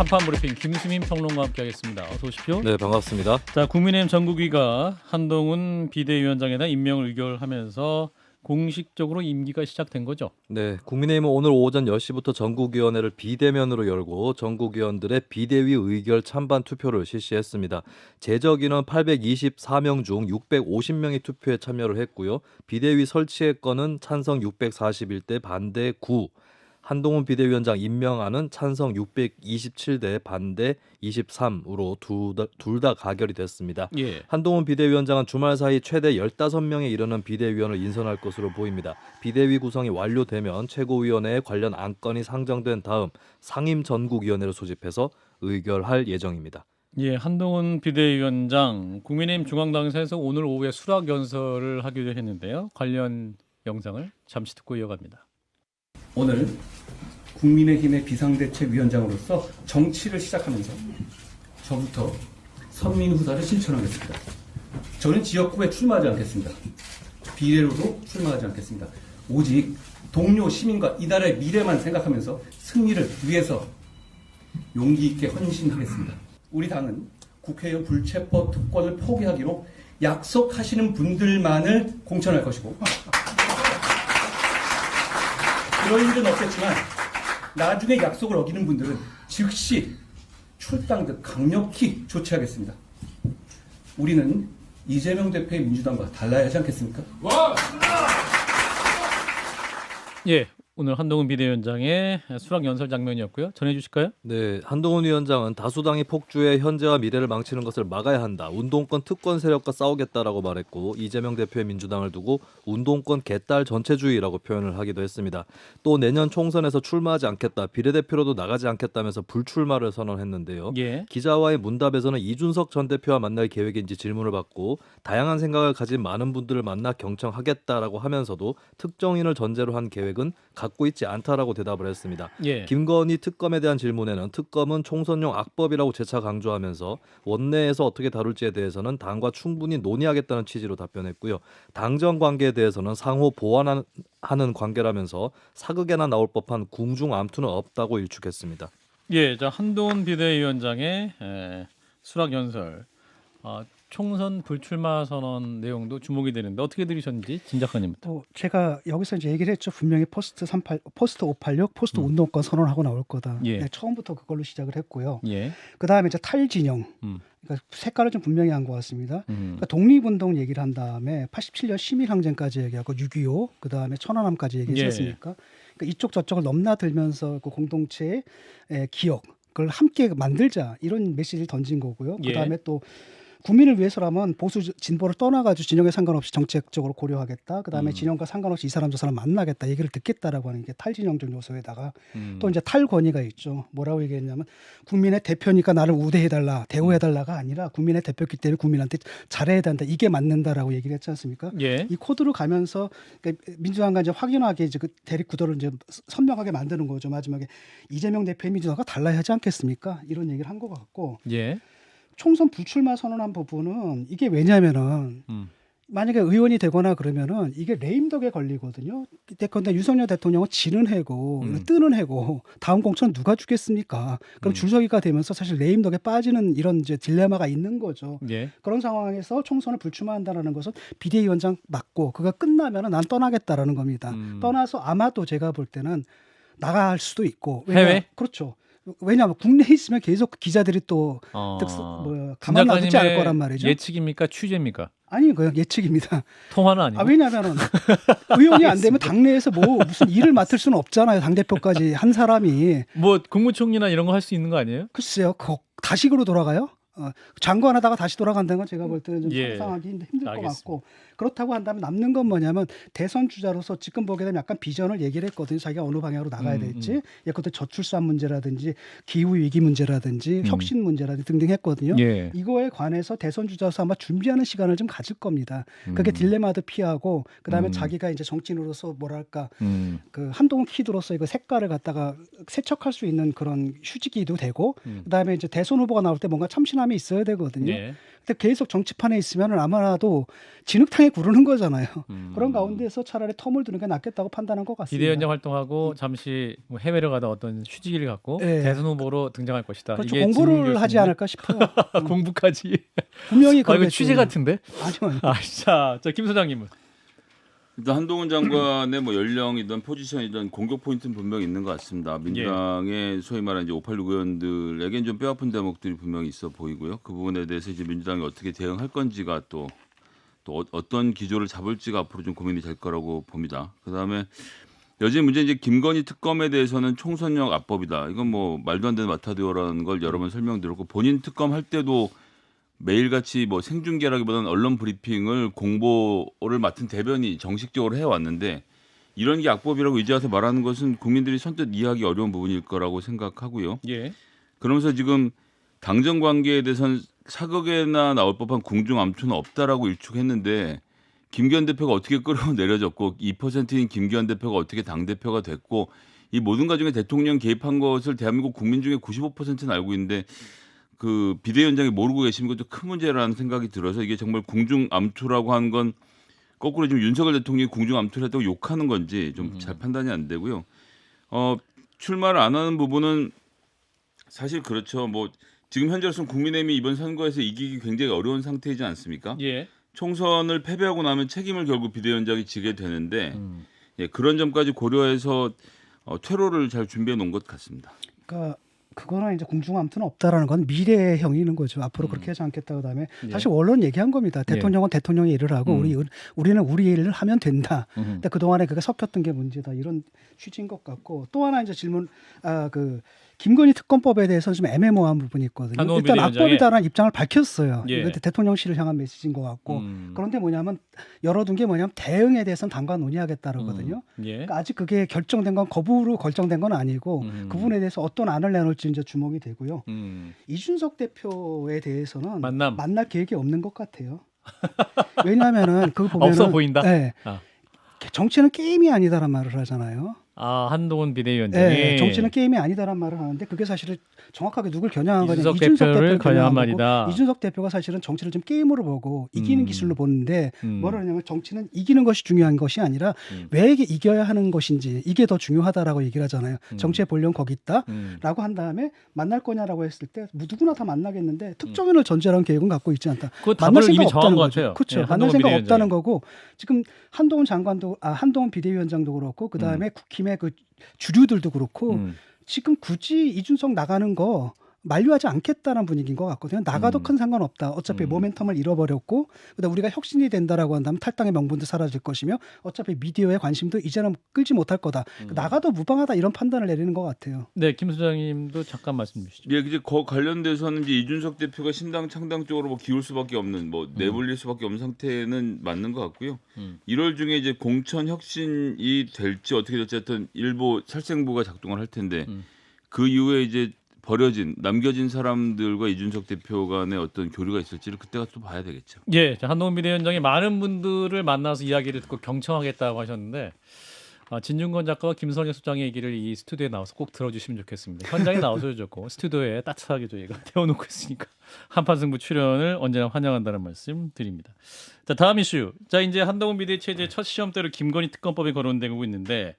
간판 브리핑 김수민 평론가와 함께하겠습니다. 어서 오십시오. 네, 반갑습니다. 자, 국민의힘 전국위가 한동훈 비대위원장에 대한 임명을 의결하면서 공식적으로 임기가 시작된 거죠. 네, 국민의힘은 오늘 오전 10시부터 전국위원회를 비대면으로 열고 전국위원들의 비대위 의결 찬반 투표를 실시했습니다. 제적인원 824명 중 650명이 투표에 참여를 했고요. 비대위 설치의 건은 찬성 641대 반대 9. 한동훈 비대위원장 임명안은 찬성 627대 반대 23으로 둘 다 가결이 됐습니다. 예. 한동훈 비대위원장은 주말 사이 최대 15명에 이르는 비대위원을 인선할 것으로 보입니다. 비대위 구성이 완료되면 최고위원회에 관련 안건이 상정된 다음 상임 전국위원회를 소집해서 의결할 예정입니다. 예, 한동훈 비대위원장 국민의힘 중앙당에서 오늘 오후에 수락 연설을 하기로 했는데요. 관련 영상을 잠시 듣고 이어갑니다. 오늘 국민의힘의 비상대책위원장으로서 정치를 시작하면서 저부터 선민후사를 실천하겠습니다. 저는 지역구에 출마하지 않겠습니다. 비례로도 출마하지 않겠습니다. 오직 동료 시민과 이달의 미래만 생각하면서 승리를 위해서 용기 있게 헌신하겠습니다. 우리 당은 국회의원 불체포 특권을 포기하기로 약속하시는 분들만을 공천할 것이고 그럴 일은 없겠지만 나중에 약속을 어기는 분들은 즉시 출당 등 강력히 조치하겠습니다. 우리는 이재명 대표의 민주당과 달라야 하지 않겠습니까? 예, 오늘 한동훈 비대위원장의 수락 연설 장면이었고요. 전해주실까요? 네, 한동훈 위원장은 다수당이 폭주해 현재와 미래를 망치는 것을 막아야 한다. 운동권 특권 세력과 싸우겠다라고 말했고 이재명 대표의 민주당을 두고 운동권 개딸 전체주의라고 표현을 하기도 했습니다. 또 내년 총선에서 출마하지 않겠다. 비례대표로도 나가지 않겠다면서 불출마를 선언했는데요. 예. 기자와의 문답에서는 이준석 전 대표와 만날 계획인지 질문을 받고 다양한 생각을 가진 많은 분들을 만나 경청하겠다라고 하면서도 특정인을 전제로 한 계획은 갖고 있지 않다라고 대답을 했습니다. 예. 김건희 특검에 대한 질문에는 특검은 총선용 악법이라고 재차 강조하면서 원내에서 어떻게 다룰지에 대해서는 당과 충분히 논의하겠다는 취지로 답변했고요. 당정 관계에 대해서는 상호 보완하는 관계라면서 사극에나 나올 법한 궁중 암투는 없다고 일축했습니다. 예, 자 한동훈 비대위원장의 수락 연설, 총선 불출마 선언 내용도 주목이 되는데 어떻게 들으셨는지 진 작가님부터. 제가 여기서 이제 얘기를 했죠. 분명히 포스트 586, 포스트 운동권 선언하고 나올 거다. 예. 네, 처음부터 그걸로 시작을 했고요. 예. 그 다음에 이제 탈진영. 음. 그러니까 색깔을 좀 분명히 한 것 같습니다. 그러니까 독립운동 얘기를 한 다음에 87년 시민항쟁까지 얘기하고 6.25, 그 다음에 천안함까지 얘기했지 예. 않습니까? 그러니까 이쪽 저쪽을 넘나들면서 그 공동체의 기억을 함께 만들자 이런 메시지를 던진 거고요. 예. 그 다음에 또 국민을 위해서라면 보수 진보를 떠나가지고 진영에 상관없이 정책적으로 고려하겠다. 그다음에 진영과 상관없이 이 사람 저 사람 만나겠다. 얘기를 듣겠다라고 하는 게 탈진영적 요소에다가 또 이제 탈권위가 있죠. 뭐라고 얘기했냐면 국민의 대표니까 나를 우대해달라, 대우해달라가 아니라 국민의 대표기 때문에 국민한테 잘해야 된다. 이게 맞는다라고 얘기를 했지 않습니까? 예. 이 코드로 가면서 민주당과 이제 확연하게 이제 그 대립 구도를 이제 선명하게 만드는 거죠. 마지막에 이재명 대표의 민주당과 달라야 하지 않겠습니까? 이런 얘기를 한 것 같고. 예. 총선 불출마 선언한 부분은 이게 왜냐면은 만약에 의원이 되거나 그러면은 이게 레임덕에 걸리거든요. 근데 윤석열 대통령은 지는 해고 뜨는 해고 다음 공천 누가 주겠습니까? 그럼 줄서기가 되면서 사실 레임덕에 빠지는 이런 이제 딜레마가 있는 거죠. 예. 그런 상황에서 총선을 불출마한다는 것은 비대위원장 맞고 그가 끝나면은 난 떠나겠다라는 겁니다. 떠나서 아마도 제가 볼 때는 나갈 수도 있고 해외? 그렇죠. 왜냐하면 국내에 있으면 계속 기자들이 또 가만 놔두지 않을 거란 말이죠. 예측입니까? 취재입니까? 아니 그냥 예측입니다. 통화는 아니고. 왜냐하면은 의원이 안 되면 당내에서 뭐 무슨 일을 맡을 수는 없잖아요. 당 대표까지 한 사람이. 뭐 국무총리나 이런 거 할 수 있는 거 아니에요? 글쎄요. 다식으로 돌아가요? 장관하다가 다시 돌아간다는 건 제가 볼 때는 좀 예. 상상하기 힘들 알겠습니다. 것 같고 그렇다고 한다면 남는 건 뭐냐면 대선 주자로서 지금 보게 되면 약간 비전을 얘기를 했거든요. 자기가 어느 방향으로 나가야 될지 예컨대 저출산 문제라든지 기후 위기 문제라든지 혁신 문제라든지 등등 했거든요. 예. 이거에 관해서 대선 주자로서 아마 준비하는 시간을 좀 가질 겁니다. 그게 딜레마도 피하고 그다음에 자기가 이제 정치인으로서 뭐랄까 그 한동훈 키드로서 이거 색깔을 갖다가 세척할 수 있는 그런 휴지기도 되고 그다음에 이제 대선 후보가 나올 때 뭔가 참신한 꾸준함이 있어야 되거든요. 예. 근데 계속 정치판에 있으면 아마도 진흙탕에 구르는 거잖아요. 그런 가운데서 차라리 텀을 두는 게 낫겠다고 판단한 것 같습니다. 비대위원장 활동하고 잠시 뭐 해외를 가다 어떤 휴지기를 갖고 네. 대선 후보로 등장할 것이다. 그렇죠. 이게 공부를 하지 진교수님의 않을까 싶어요. 공부까지. 분명히 이거 그러겠죠. 취재 같은데? 아니요. 자, 김 소장님은. 일단 한동훈 장관의 뭐 연령이든 포지션이든 공격 포인트는 분명히 있는 것 같습니다. 민주당의 소위 말하는 이제 586 의원들에겐 좀 뼈아픈 대목들이 분명히 있어 보이고요. 그 부분에 대해서 이제 민주당이 어떻게 대응할 건지가 또 어떤 기조를 잡을지가 앞으로 좀 고민이 될 거라고 봅니다. 그다음에 여전히 문제 이제 김건희 특검에 대해서는 총선용 압법이다. 이건 뭐 말도 안 되는 마타도어라는 걸 여러 번 설명드렸고 본인 특검 할 때도 매일같이 뭐 생중계라기보다는 언론 브리핑을 공보를 맡은 대변이 정식적으로 해왔는데 이런 게 악법이라고 이제 와서 말하는 것은 국민들이 선뜻 이해하기 어려운 부분일 거라고 생각하고요. 예. 그러면서 지금 당정 관계에 대해서는 사극에나 나올 법한 궁중 암투는 없다라고 일축했는데 김기현 대표가 어떻게 끌어내려졌고 2%인 김기현 대표가 어떻게 당대표가 됐고 이 모든 과정에 대통령 개입한 것을 대한민국 국민 중에 95%는 알고 있는데 그 비대위원장이 모르고 계신 것도 큰 문제라는 생각이 들어서 이게 정말 궁중 암투라고 하는 건 거꾸로 지금 윤석열 대통령이 궁중 암투를 했다고 욕하는 건지 좀 잘 판단이 안 되고요. 출마를 안 하는 부분은 사실 그렇죠. 뭐 지금 현재로서는 국민의힘이 이번 선거에서 이기기 굉장히 어려운 상태이지 않습니까? 예. 총선을 패배하고 나면 책임을 결국 비대위원장이 지게 되는데 예, 그런 점까지 고려해서 퇴로를 잘 준비해 놓은 것 같습니다. 그러니까 그거는 이제 궁중암투는 없다라는 건 미래형이는 거죠. 앞으로 그렇게 하지 않겠다. 그다음에 사실 원론 얘기한 겁니다. 대통령은 대통령의 일을 하고 우리는 우리 일을 하면 된다. 근데 그 동안에 그게 섞였던 게 문제다. 이런 취지인 것 같고 또 하나 이제 질문 김건희 특검법에 대해서는 좀 애매모호한 부분이 있거든요. 한동훈 일단 비대위원장이. 악법이다라는 입장을 밝혔어요. 예. 이것도 대통령실을 향한 메시지인 것 같고 그런데 뭐냐면 열어둔 게 뭐냐면 대응에 대해서는 당과 논의하겠다라거든요. 예. 그러니까 아직 그게 결정된 건 거부로 결정된 건 아니고 그 부분에 대해서 어떤 안을 내놓을지 이제 주목이 되고요. 이준석 대표에 대해서는 만날 계획이 없는 것 같아요. 왜냐하면은 그 보면은 없어 보인다. 네, 아. 정치는 게임이 아니다란 말을 하잖아요. 한동훈 비대위원장이 네, 정치는 게임이 아니다란 말을 하는데 그게 사실은 정확하게 누굴 겨냥한 거냐 이준석 이준석 대표를 대표를 겨냥한 겨냥한 말이다. 거고 이준석 대표가 사실은 정치를 좀 게임으로 보고 이기는 기술로 보는데 뭐라 하냐면 정치는 이기는 것이 중요한 것이 아니라 왜 이게 이겨야 하는 것인지 이게 더 중요하다라고 얘기를 하잖아요. 정치의 본령 거기 있다라고 한 다음에 만날 거냐라고 했을 때 누구나 다 만나겠는데 특정인을 전제로 한 계획은 갖고 있지 않다. 그 만날 답을 생각 이미 정한 없다는 것 거죠. 같아요. 그렇죠. 예, 만날 한동훈 생각 비대위원장이. 없다는 거고 지금 한동훈 비대위원장도 그렇고 그 다음에 국힘의 그 주류들도 그렇고 지금 굳이 이준석 나가는 거 만류하지 않겠다는 분위기인 것 같거든요. 나가도 큰 상관없다. 어차피 모멘텀을 잃어버렸고 그다음 우리가 혁신이 된다라고 한다면 탈당의 명분도 사라질 것이며 어차피 미디어의 관심도 이제는 끌지 못할 거다. 나가도 무방하다 이런 판단을 내리는 것 같아요. 네, 김 소장님도 잠깐 말씀 주시죠. 예, 이제 그 관련돼서는 이제 이준석 대표가 신당 창당 쪽으로 뭐 기울 수밖에 없는 뭐 내몰릴 수밖에 없는 상태는 맞는 것 같고요. 1월 중에 이제 공천 혁신이 될지 어떻게 될지 하여튼 일부 살생부가 작동을 할 텐데 그 이후에 이제 남겨진 사람들과 이준석 대표 간의 어떤 교류가 있을지를 그때가 또 봐야 되겠죠. 예, 한동훈 비대위원장이 많은 분들을 만나서 이야기를 듣고 경청하겠다고 하셨는데 진중권 작가와 김선희 소장의 얘기를 이 스튜디오에 나와서 꼭 들어주시면 좋겠습니다. 현장에 나와서도 좋고 스튜디오에 따뜻하게 저희가 태워놓고 있으니까 한판 승부 출연을 언제나 환영한다는 말씀 드립니다. 자, 다음 이슈. 자, 이제 한동훈 비대위 체제 첫 시험대로 김건희 특검법이 거론되고 있는데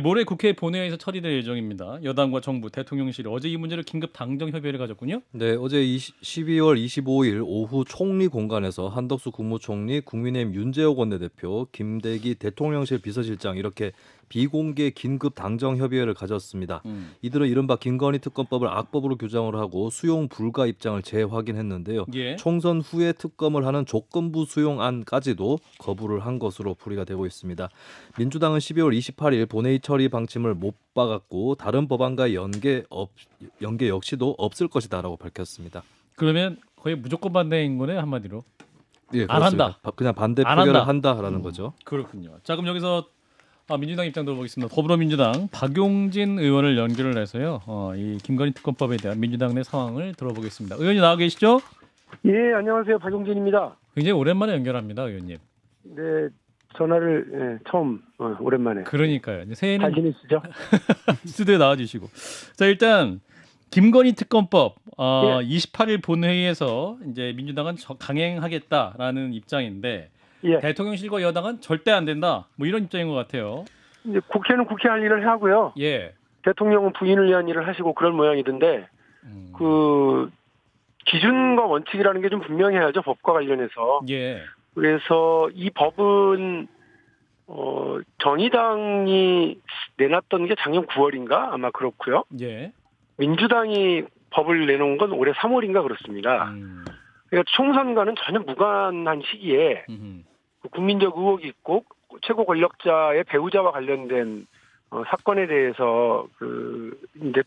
모레 국회 본회의에서 처리될 예정입니다. 여당과 정부, 대통령실이 어제 이 문제를 긴급 당정 협의를 가졌군요. 네, 어제 12월 25일 오후 총리 공간에서 한덕수 국무총리, 국민의힘 윤재옥 원내대표, 김대기 대통령실 비서실장 이렇게 비공개 긴급 당정 협의회를 가졌습니다. 이들은 이른바 김건희 특검법을 악법으로 규정을 하고 수용 불가 입장을 재확인했는데요. 예. 총선 후에 특검을 하는 조건부 수용안까지도 거부를 한 것으로 풀이가 되고 있습니다. 민주당은 12월 28일 본회의 처리 방침을 못 박았고 다른 법안과의 연계 역시도 없을 것이다라고 밝혔습니다. 그러면 거의 무조건 반대인 거네 한마디로. 예, 안 한다. 그냥 반대 안 표결을 한다. 한다라는 거죠. 그렇군요. 자, 그럼 여기서 민주당 입장 들어보겠습니다. 더불어민주당 박용진 의원을 연결을 해서요. 이 김건희 특검법에 대한 민주당 내 상황을 들어보겠습니다. 의원이 나와 계시죠? 예, 안녕하세요. 박용진입니다. 굉장히 오랜만에 연결합니다, 의원님. 네, 전화를 처음 오랜만에. 그러니까요. 이제 새해는 잘 지내시죠? 스튜디오에 나와주시고. 자, 일단 김건희 특검법 예. 28일 본회의에서 이제 민주당은 강행하겠다라는 입장인데 예. 대통령실과 여당은 절대 안 된다. 뭐 이런 입장인 것 같아요. 이제 국회는 국회 할 일을 하고요. 예. 대통령은 부인을 위한 일을 하시고 그런 모양이던데 그 기준과 원칙이라는 게 좀 분명해야죠. 법과 관련해서. 예. 그래서 이 법은 정의당이 내놨던 게 작년 9월인가 아마 그렇고요. 예. 민주당이 법을 내놓은 건 올해 3월인가 그렇습니다. 그러니까 총선과는 전혀 무관한 시기에 그 국민적 의혹이 있고 최고 권력자의 배우자와 관련된 사건에 대해서 그 이제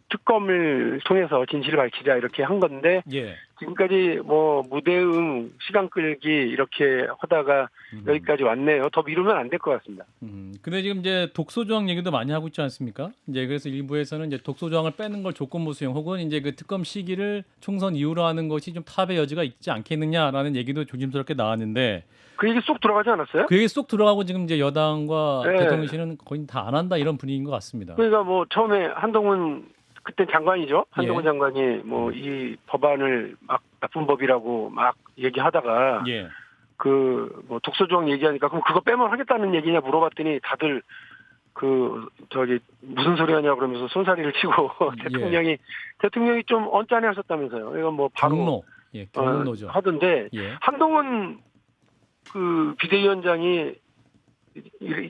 특검을 통해서 진실을 밝히자 이렇게 한 건데 예. 지금까지 뭐 무대응 시간 끌기 이렇게 하다가 여기까지 왔네요. 더 미루면 안 될 것 같습니다. 근데 지금 이제 독소조항 얘기도 많이 하고 있지 않습니까? 이제 그래서 일부에서는 이제 독소조항을 빼는 걸 조건부 수용 혹은 이제 그 특검 시기를 총선 이후로 하는 것이 좀 타협의 여지가 있지 않겠느냐라는 얘기도 조심스럽게 나왔는데 그 얘기 쏙 들어가지 않았어요? 그 얘기 쏙 들어가고 지금 이제 여당과 네. 대통령실은 거의 다 안 한다 이런 분위기인 것 같습니다. 그러니까 뭐 처음에 한동훈 그때 장관이죠. 한동훈 예. 장관이 뭐 이 법안을 막 나쁜 법이라고 막 얘기하다가 예. 그 뭐 독소조항 얘기하니까 그럼 그거 빼면 하겠다는 얘기냐 물어봤더니 다들 그 저기 무슨 소리 하냐 그러면서 손사리를 치고 대통령이 좀 언짢아 하셨다면서요. 이건 뭐 바로 경로. 예. 경로죠. 하던데 예. 한동훈 그 비대위원장이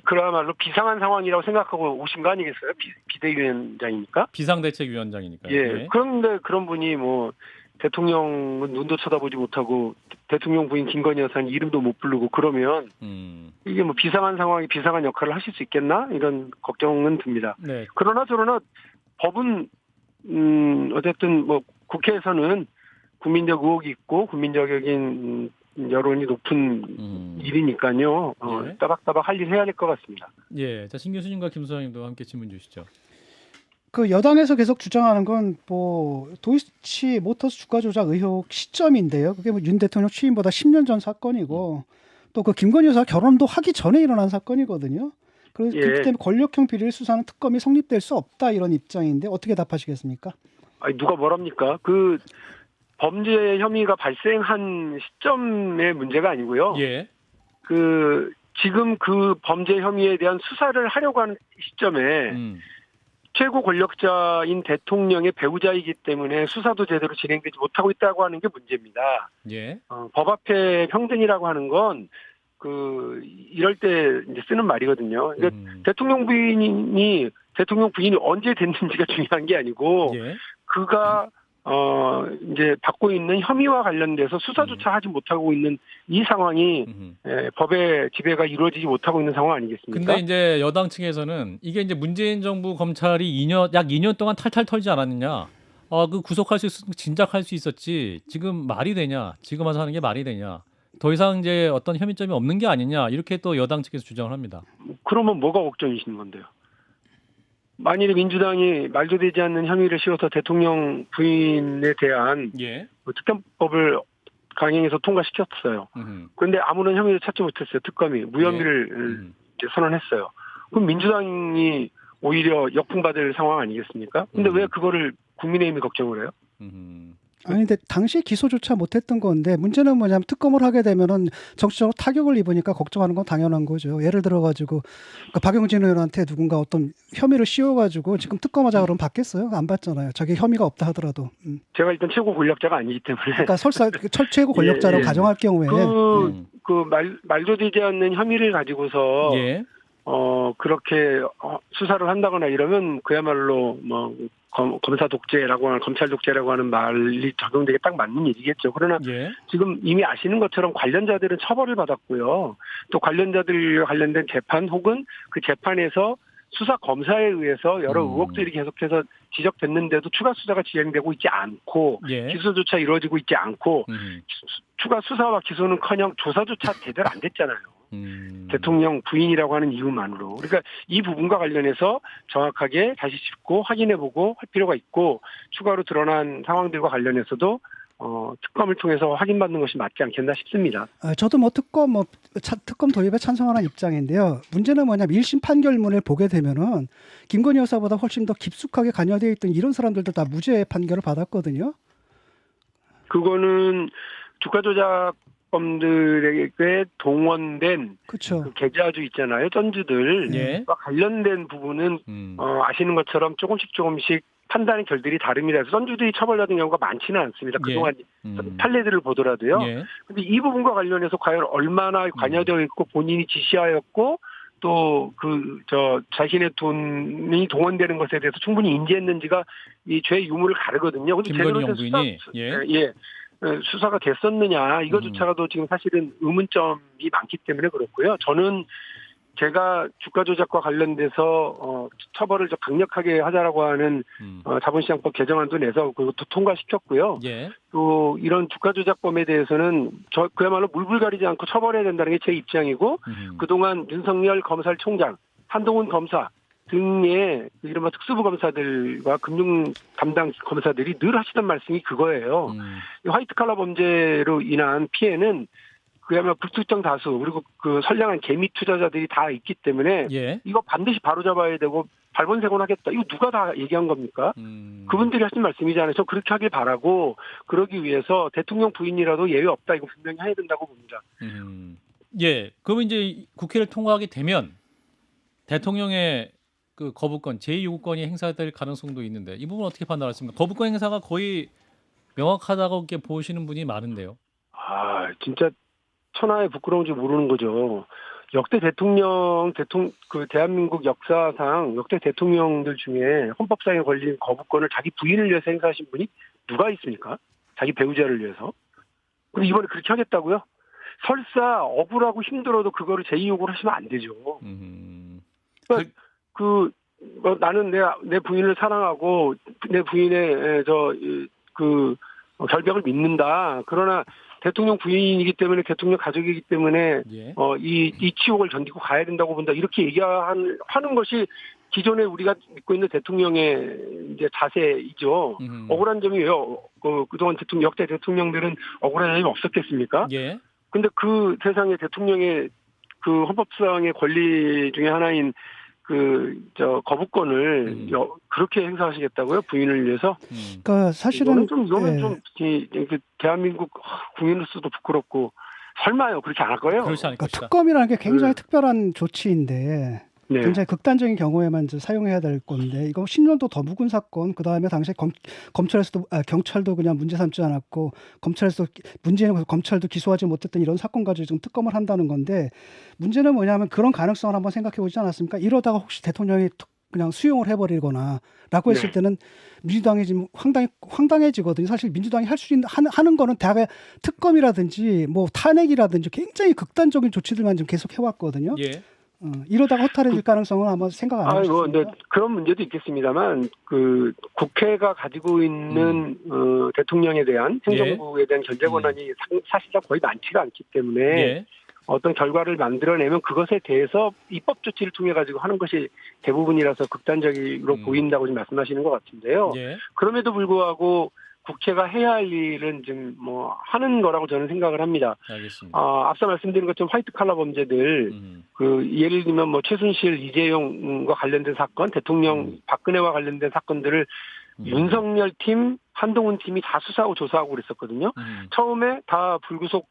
그야말로 비상한 상황이라고 생각하고 오신 거 아니겠어요? 비대위원장이니까. 비상대책위원장이니까. 예. 그런데 그런 분이 뭐 대통령은 눈도 쳐다보지 못하고 대통령 부인 김건희 여사는 이름도 못 부르고 그러면 이게 뭐 비상한 상황이 비상한 역할을 하실 수 있겠나? 이런 걱정은 듭니다. 네. 그러나 저러나 법은 어쨌든 뭐 국회에서는 국민적 의혹이 있고 국민적인 여론이 높은 일이니까요. 예. 따박따박 할 일 해야 될 것 같습니다. 예. 자, 신 교수님과 김 소장님도 함께 질문 주시죠. 그 여당에서 계속 주장하는 건 뭐 도이치 모터스 주가 조작 의혹 시점인데요. 그게 뭐 윤 대통령 취임보다 10년 전 사건이고 또 그 김건희 여사 결혼도 하기 전에 일어난 사건이거든요. 그래서 예. 그렇기 때문에 권력형 비리를 수사하는 특검이 성립될 수 없다 이런 입장인데 어떻게 답하시겠습니까? 아니 누가 뭐랍니까? 그 범죄 혐의가 발생한 시점의 문제가 아니고요. 예. 그 지금 그 범죄 혐의에 대한 수사를 하려고 하는 시점에 최고 권력자인 대통령의 배우자이기 때문에 수사도 제대로 진행되지 못하고 있다고 하는 게 문제입니다. 예. 법 앞에 평등이라고 하는 건 그 이럴 때 이제 쓰는 말이거든요. 그러니까 대통령 부인이 언제 됐는지가 중요한 게 아니고 예. 그가 이제 받고 있는 혐의와 관련돼서 수사조차 하지 못하고 있는 이 상황이 법의 지배가 이루어지지 못하고 있는 상황 아니겠습니까? 근데 이제 여당 측에서는 이게 이제 문재인 정부 검찰이 약 2년 동안 탈탈 털지 않았느냐? 그 구속할 수 진작할 수 있었지. 지금 말이 되냐? 지금 와서 하는 게 말이 되냐? 더 이상 이제 어떤 혐의점이 없는 게 아니냐? 이렇게 또 여당 측에서 주장을 합니다. 그러면 뭐가 걱정이신 건데요? 만일에 민주당이 말도 되지 않는 혐의를 씌워서 대통령 부인에 대한 예. 특검법을 강행해서 통과시켰어요. 그런데 아무런 혐의를 찾지 못했어요. 특검이 무혐의를 이제 선언했어요. 그럼 민주당이 오히려 역풍받을 상황 아니겠습니까? 근데 왜 그거를 국민의힘이 걱정을 해요? 아니 근데 당시에 기소조차 못했던 건데 문제는 뭐냐면 특검을 하게 되면은 정치적으로 타격을 입으니까 걱정하는 건 당연한 거죠. 예를 들어 가지고 그러니까 박용진 의원한테 누군가 어떤 혐의를 씌워가지고 지금 특검하자 그러면 받겠어요? 안 받잖아요. 자기 혐의가 없다 하더라도. 제가 일단 최고 권력자가 아니기 때문에. 그러니까 설사 최고 권력자라고 가정할 경우에 말도 되지 않는 혐의를 가지고서 예. 그렇게 수사를 한다거나 이러면 그야말로 뭐 검사 독재라고 하는 검찰 독재라고 하는 말이 적용되게 딱 맞는 얘기겠죠. 그러나 예. 지금 이미 아시는 것처럼 관련자들은 처벌을 받았고요. 또 관련자들과 관련된 재판 혹은 그 재판에서 수사 검사에 의해서 여러 의혹들이 계속해서 지적됐는데도 추가 수사가 진행되고 있지 않고 예. 기소조차 이루어지고 있지 않고 추가 수사와 기소는커녕 조사조차 제대로 안 됐잖아요. 대통령 부인이라고 하는 이유만으로. 그러니까 이 부분과 관련해서 정확하게 다시 짚고 확인해보고 할 필요가 있고 추가로 드러난 상황들과 관련해서도 특검을 통해서 확인받는 것이 맞지 않겠나 싶습니다. 저도 특검 도입에 찬성하는 입장인데요. 문제는 뭐냐면 1심 판결문을 보게 되면은 김건희 여사보다 훨씬 더 깊숙하게 관여되어 있던 이런 사람들도 다 무죄 판결을 받았거든요. 그거는 주가 조작범들에게 동원된 그렇죠. 그 계좌주 있잖아요. 전주들과 예. 관련된 부분은 아시는 것처럼 조금씩 판단의 결들이 다릅니다. 그래서 선주들이 처벌받은 경우가 많지는 않습니다. 그동안 판례들을 보더라도요. 예. 근데 이 부분과 관련해서 과연 얼마나 관여되어 있고 본인이 지시하였고 또 자신의 돈이 동원되는 것에 대해서 충분히 인지했는지가 이 죄의 유무를 가르거든요. 근데 김건희 제대로 된 영부인이 수사가 됐었느냐 이거조차도 지금 사실은 의문점이 많기 때문에 그렇고요. 저는 제가 주가 조작과 관련돼서 처벌을 좀 강력하게 하자라고 하는 자본시장법 개정안도 내서 그것도 통과시켰고요. 예. 또 이런 주가 조작범에 대해서는 그야말로 물불 가리지 않고 처벌해야 된다는 게 제 입장이고 그동안 윤석열 검찰총장, 한동훈 검사 등의 이른바 특수부 검사들과 금융 담당 검사들이 늘 하시던 말씀이 그거예요. 이 화이트칼라 범죄로 인한 피해는 그야말로 불특정 다수 그리고 그 선량한 개미 투자자들이 다 있기 때문에 예. 이거 반드시 바로잡아야 되고 발본색원하겠다. 이거 누가 다 얘기한 겁니까? 그분들이 하신 말씀이잖아요. 저 그렇게 하길 바라고 그러기 위해서 대통령 부인이라도 예외 없다. 이거 분명히 해야 된다고 봅니다. 예. 그럼 이제 국회를 통과하게 되면 대통령의 그 거부권, 제2요구권이 행사될 가능성도 있는데 이 부분 어떻게 판단하십니까? 거부권 행사가 거의 명확하다고 이렇게 보시는 분이 많은데요. 진짜 천하의 부끄러운 줄 모르는 거죠. 역대 대한민국 역사상 역대 대통령들 중에 헌법상에 걸린 거부권을 자기 부인을 위해서 행사하신 분이 누가 있습니까? 자기 배우자를 위해서. 그럼 이번에 그렇게 하겠다고요? 설사 억울하고 힘들어도 그거를 제2요구를 하시면 안 되죠. 그러니까 나는 내 부인을 사랑하고 내 부인의 결백을 믿는다. 그러나 대통령 부인이기 때문에 대통령 가족이기 때문에 예. 이 치욕을 견디고 가야 된다고 본다. 이렇게 얘기하는 것이 기존에 우리가 믿고 있는 대통령의 이제 자세이죠. 억울한 점이 왜요? 그동안 역대 대통령들은 억울한 점이 없었겠습니까? 예. 근데 그 세상에 대통령의 그 헌법상의 권리 중에 하나인 거부권을 그렇게 행사하시겠다고요? 부인을 위해서? 그러니까 사실은 이거는 좀 대한민국 국민으로서도 부끄럽고 설마요 그렇게 안 할 거예요? 그렇지 않을 것이다. 특검이라는 게 굉장히 특별한 조치인데 네. 굉장히 극단적인 경우에만 이제 사용해야 될 건데 이거 10년도 더 묵은 사건 그다음에 당시에 경찰도 그냥 문제 삼지 않았고 검찰도 기소하지 못했던 이런 사건 가지고 지금 특검을 한다는 건데 문제는 뭐냐면 그런 가능성을 한번 생각해 보지 않았습니까? 이러다가 혹시 대통령이 그냥 수용을 해버리거나라고 했을 때는 민주당이 지금 황당해지거든요. 사실 민주당이 할 수 있는 하는 거는 대학의 특검이라든지 뭐 탄핵이라든지 굉장히 극단적인 조치들만 지금 계속 해왔거든요. 예. 이러다가 허탈해질 가능성은 아마 생각 안 하셨습니까? 네, 그런 문제도 있겠습니다만 국회가 가지고 있는 대통령에 대한 행정부에 대한 견제 권한이 사실상 거의 많지가 않기 때문에 예. 어떤 결과를 만들어내면 그것에 대해서 입법 조치를 통해 가지고 하는 것이 대부분이라서 극단적으로 보인다고 지금 말씀하시는 것 같은데요. 예. 그럼에도 불구하고 국회가 해야 할 일은 지금 하는 거라고 저는 생각을 합니다. 알겠습니다. 앞서 말씀드린 것처럼 화이트 칼라 범죄들 예를 들면 최순실, 이재용과 관련된 사건, 대통령 박근혜와 관련된 사건들을 윤석열 팀, 한동훈 팀이 다 수사하고 조사하고 그랬었거든요. 처음에 다 불구속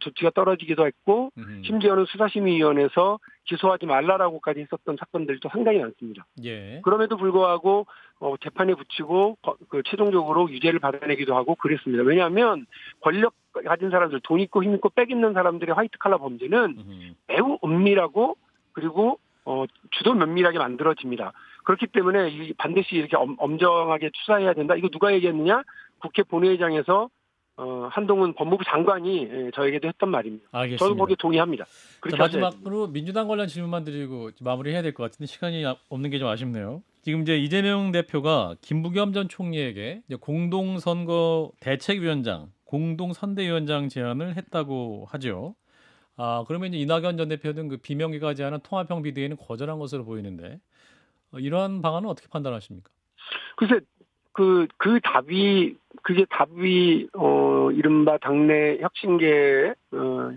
조치가 떨어지기도 했고 심지어는 수사심의위원회에서 기소하지 말라라고까지 했었던 사건들도 상당히 많습니다. 예. 그럼에도 불구하고 재판에 붙이고 최종적으로 유죄를 받아내기도 하고 그랬습니다. 왜냐하면 권력 가진 사람들, 돈 있고 힘 있고 빽 있는 사람들의 화이트 칼라 범죄는 매우 은밀하고 그리고 주도 면밀하게 만들어집니다. 그렇기 때문에 반드시 이렇게 엄정하게 추사해야 된다. 이거 누가 얘기했느냐? 국회 본회의장에서 한동훈 법무부 장관이 저에게도 했던 말입니다. 알겠습니다. 저도 거기에 동의합니다. 자, 마지막으로 민주당 관련 질문만 드리고 마무리해야 될 것 같은데 시간이 없는 게 좀 아쉽네요. 지금 이제 이재명 대표가 김부겸 전 총리에게 이제 공동선거 대책위원장, 공동선대위원장 제안을 했다고 하죠. 그러면 이제 이낙연 전 대표는 그 비명기가 제안한 통합형 비대위는 거절한 것으로 보이는데 이러한 방안은 어떻게 판단하십니까? 글쎄 그 답이 그게 답이 이른바 당내 혁신계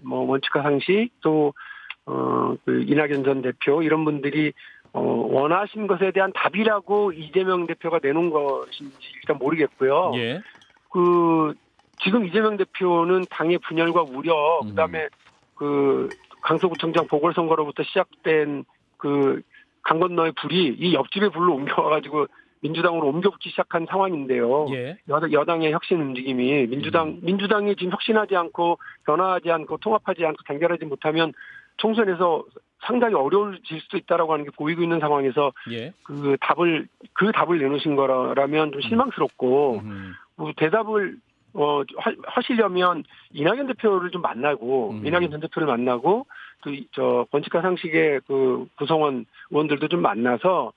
뭐 원칙과 상식 또 그 이낙연 전 대표 이런 분들이 원하신 것에 대한 답이라고 이재명 대표가 내놓은 것인지 일단 모르겠고요. 예. 그 지금 이재명 대표는 당의 분열과 우려, 그다음에 그 강서구청장 보궐선거로부터 시작된 그 강 건너의 불이 이 옆집의 불로 옮겨와가지고 민주당으로 옮겨붙기 시작한 상황인데요. 예. 여당의 혁신 움직임이 민주당이 지금 혁신하지 않고 변화하지 않고 통합하지 않고 단결하지 못하면 총선에서 상당히 어려워질 수도 있다라고 하는 게 보이고 있는 상황에서 예. 그 답을 내놓으신 거라면 좀 실망스럽고 뭐 대답을 하시려면 이낙연 대표를 좀 만나고 이낙연 전 대표를 만나고 또 저 원칙과 상식의 그 구성원 의원들도 좀 만나서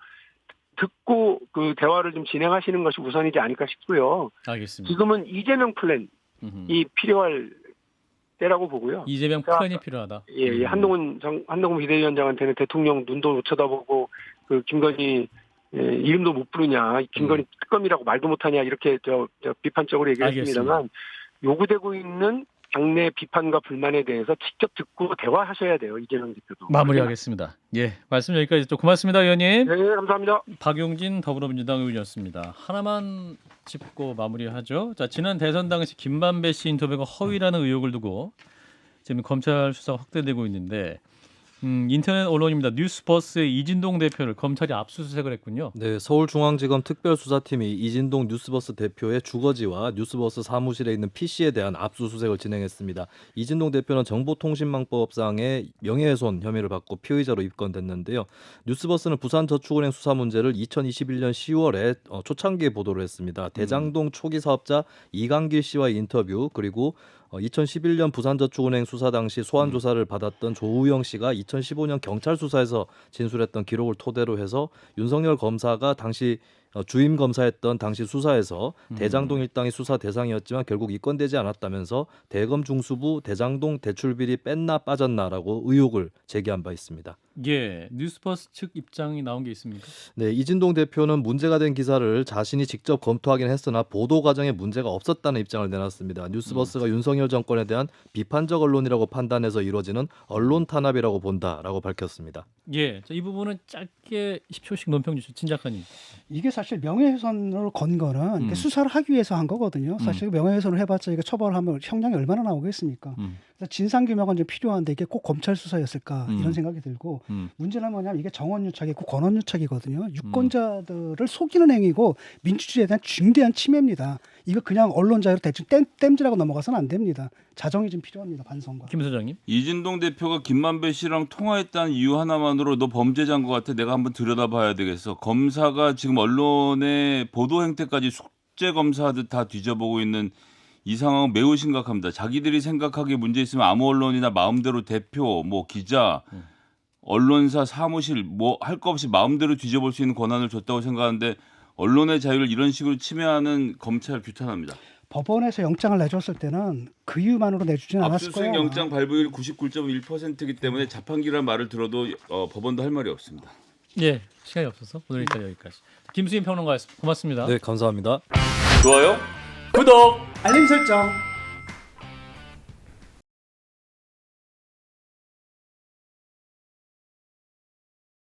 듣고 그 대화를 좀 진행하시는 것이 우선이지 않을까 싶고요. 알겠습니다. 지금은 이재명 플랜이 필요할 때라고 보고요. 이재명 그러니까 플랜이 필요하다. 예, 한동훈 비대위원장한테는 대통령 눈도 못 쳐다보고 그 김건희 이름도 못 부르냐, 김건희 특검이라고 말도 못하냐 이렇게 저 비판적으로 얘기했습니다만 요구되고 있는 당내 비판과 불만에 대해서 직접 듣고 대화하셔야 돼요. 이재명 대표도. 마무리하겠습니다. 예, 말씀 여기까지 또 고맙습니다, 의원님. 네, 감사합니다. 박용진 더불어민주당 의원이었습니다. 하나만 짚고 마무리하죠. 자, 지난 대선 당시 김만배 씨 인터뷰가 허위라는 의혹을 두고 지금 검찰 수사가 확대되고 있는데 인터넷 언론입니다. 뉴스버스의 이진동 대표를 검찰이 압수수색을 했군요. 네, 서울중앙지검 특별수사팀이 이진동 뉴스버스 대표의 주거지와 뉴스버스 사무실에 있는 PC에 대한 압수수색을 진행했습니다. 이진동 대표는 정보통신망법상의 명예훼손 혐의를 받고 피의자로 입건됐는데요. 뉴스버스는 부산저축은행 수사 문제를 2021년 10월에 초창기에 보도를 했습니다. 대장동 초기 사업자 이강길 씨와의 인터뷰 그리고 2011년 부산저축은행 수사 당시 소환 조사를 받았던 조우영 씨가 2015년 경찰 수사에서 진술했던 기록을 토대로 해서 윤석열 검사가 당시 주임 검사였던 당시 수사에서 대장동 일당이 수사 대상이었지만 결국 입건되지 않았다면서 대검 중수부 대장동 대출 비리 뺐나 빠졌나라고 의혹을 제기한 바 있습니다. 예, 뉴스버스 측 입장이 나온 게 있습니까? 네, 이진동 대표는 문제가 된 기사를 자신이 직접 검토하긴 했으나 보도 과정에 문제가 없었다는 입장을 내놨습니다. 뉴스버스가 윤석열 정권에 대한 비판적 언론이라고 판단해서 이루어지는 언론 탄압이라고 본다라고 밝혔습니다. 예, 자, 이 부분은 짧게 10초씩 논평 주시죠. 진작하님. 이게 사실 명예훼손을 건 거는 이게 수사를 하기 위해서 한 거거든요. 사실 명예훼손을 해봤자 이거 처벌하면 형량이 얼마나 나오겠습니까? 그래서 진상규명은 좀 필요한데 이게 꼭 검찰 수사였을까 이런 생각이 들고 문제는 뭐냐면 이게 정원유착이고 권원유착이거든요. 유권자들을 속이는 행위고 민주주의에 대한 중대한 침해입니다. 이거 그냥 언론 자유로 대충 땜질하고 넘어가서는 안 됩니다. 자정이 좀 필요합니다. 반성과. 김 소장님. 이진동 대표가 김만배 씨랑 통화했다는 이유 하나만으로 너 범죄자인 것 같아 내가 한번 들여다봐야 되겠어. 검사가 지금 언론의 보도 행태까지 숙제 검사하듯 다 뒤져보고 있는 이 상황은 매우 심각합니다. 자기들이 생각하기에 문제 있으면 아무 언론이나 마음대로 대표, 뭐 기자, 언론사 사무실 뭐 할 거 없이 마음대로 뒤져볼 수 있는 권한을 줬다고 생각하는데 언론의 자유를 이런 식으로 침해하는 검찰 규탄합니다. 법원에서 영장을 내줬을 때는 그 이유만으로 내주지는 않았을 거예요. 압수수색 영장 발부율 99.1%이기 때문에 자판기라는 말을 들어도 법원도 할 말이 없습니다. 예, 시간이 없어서 오늘 일단 여기까지. 김수인 평론가였습니다. 고맙습니다. 네, 감사합니다. 좋아요. 구독. 알림 설정.